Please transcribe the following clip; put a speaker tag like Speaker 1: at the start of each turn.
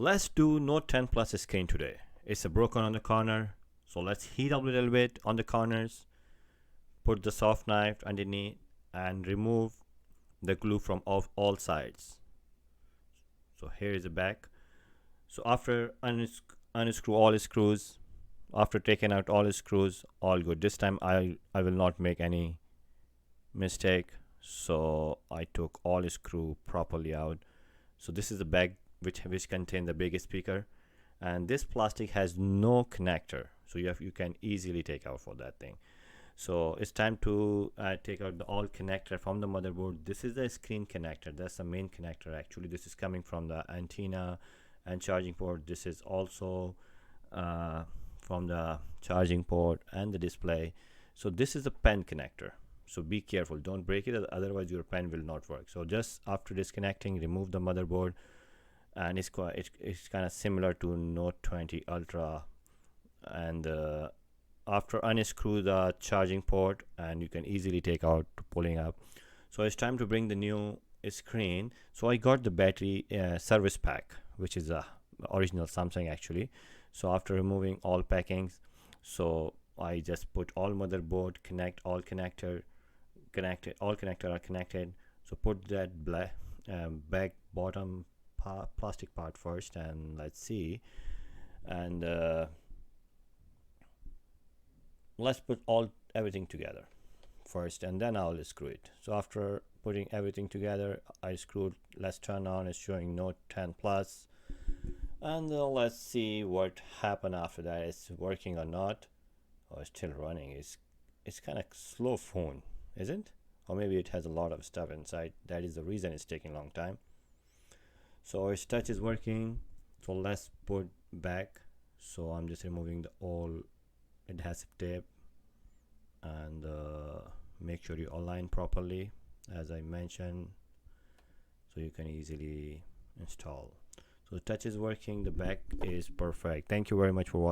Speaker 1: Let's do Note 10 Plus screen today. It's a broken on the corner, so let's heat up a little bit on the corners, put the soft knife underneath and remove the glue from all sides. So here is the back. So after unscrew all screws, after taking out all screws, all good. This time I will not make any mistake, so I took all screw properly out. So this is the bag which contain the big speaker, and this plastic has no connector, so you can easily take out for that thing. So it's time to take out the all connector from the motherboard. This is the screen connector, that's the main connector. Actually this is coming from the antenna and charging port. This is also from the charging port and the display. So this is the pen connector, so be careful, don't break it, otherwise your pen will not work. So just after disconnecting, remove the motherboard, and it's kind of similar to Note 20 Ultra. And after unscrew the charging port, and you can easily take out pulling up. So it's time to bring the new screen. So I got the battery service pack, which is a original Samsung actually. So after removing all packings, so I just put all motherboard, connect all connector, connected, all connector are connected. So put that black back bottom plastic part first, and let's see, and let's put everything together first, and then I'll screw it. So after putting everything together, I screwed. Let's turn on. It's showing Note 10 Plus, and let's see what happened after that. It's working or not. Oh, it's still running. It's kind of slow phone, isn't it? Or maybe it has a lot of stuff inside. That is the reason it's taking a long time. So its touch is working. So let's put back. So I'm just removing the all adhesive tape, and make sure you align properly as I mentioned, so you can easily install. So the touch is working, the back is perfect. Thank you very much for watching.